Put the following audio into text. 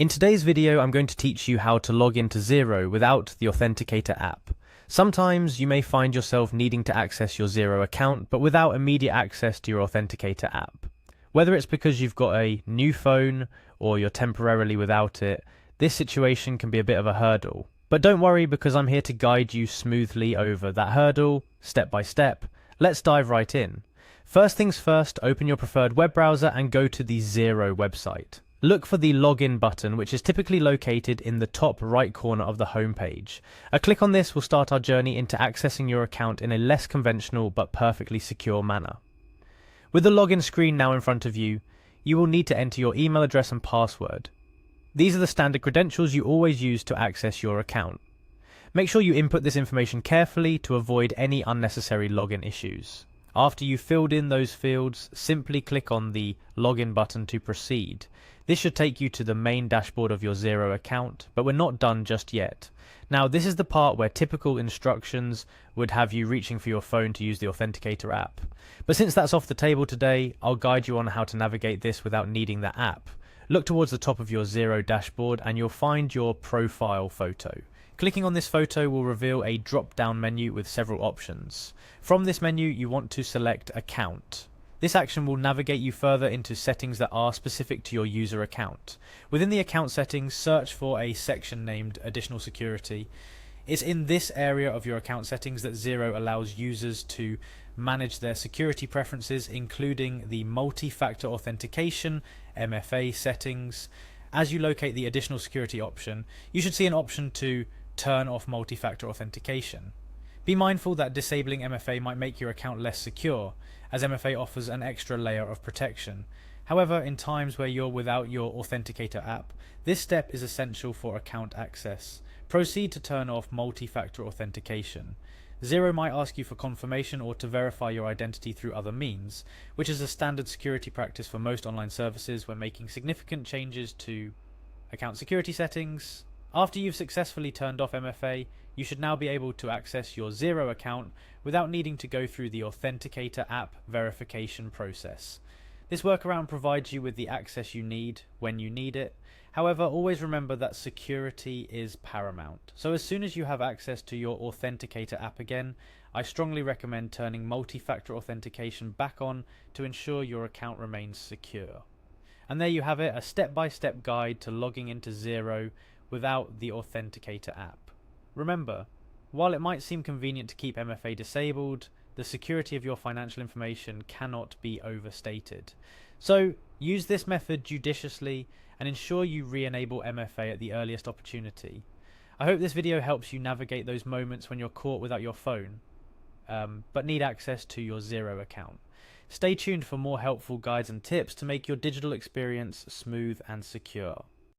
In today's video, I'm going to teach you how to log into Xero without the Authenticator app. Sometimes you may find yourself needing to access your Xero account, but without immediate access to your Authenticator app. Whether it's because you've got a new phone or you're temporarily without it, this situation can be a bit of a hurdle. But don't worry, because I'm here to guide you smoothly over that hurdle, step by step. Let's dive right in. First things first, open your preferred web browser and go to the Xero website. Look for the login button, which is typically located in the top right corner of the homepage. A click on this will start our journey into accessing your account in a less conventional but perfectly secure manner. With the login screen now in front of you, you will need to enter your email address and password. These are the standard credentials you always use to access your account. Make sure you input this information carefully to avoid any unnecessary login issues. After you've filled in those fields, simply click on the login button to proceed. This should take you to the main dashboard of your Xero account, but we're not done just yet. Now, this is the part where typical instructions would have you reaching for your phone to use the Authenticator app. But since that's off the table today, I'll guide you on how to navigate this without needing the app. Look towards the top of your Xero dashboard and you'll find your profile photo. Clicking on this photo will reveal a drop-down menu with several options. From this menu, you want to select Account. This action will navigate you further into settings that are specific to your user account. Within the account settings, search for a section named Additional Security. It's in this area of your account settings that Xero allows users to manage their security preferences, including the multi-factor authentication (MFA) settings. As you locate the Additional Security option, you should see an option to turn off multi-factor authentication. Be mindful that disabling MFA might make your account less secure, as MFA offers an extra layer of protection. However, in times where you're without your Authenticator app, this step is essential for account access. Proceed to turn off multi-factor authentication. Xero might ask you for confirmation or to verify your identity through other means, which is a standard security practice for most online services when making significant changes to account security settings. After you've successfully turned off MFA, you should now be able to access your Xero account without needing to go through the Authenticator app verification process. This workaround provides you with the access you need when you need it. However, always remember that security is paramount. So as soon as you have access to your Authenticator app again, I strongly recommend turning multi-factor authentication back on to ensure your account remains secure. And there you have it, a step-by-step guide to logging into Xero without the Authenticator app. Remember, while it might seem convenient to keep MFA disabled, the security of your financial information cannot be overstated. So use this method judiciously and ensure you re-enable MFA at the earliest opportunity. I hope this video helps you navigate those moments when you're caught without your phone, but need access to your Xero account. Stay tuned for more helpful guides and tips to make your digital experience smooth and secure.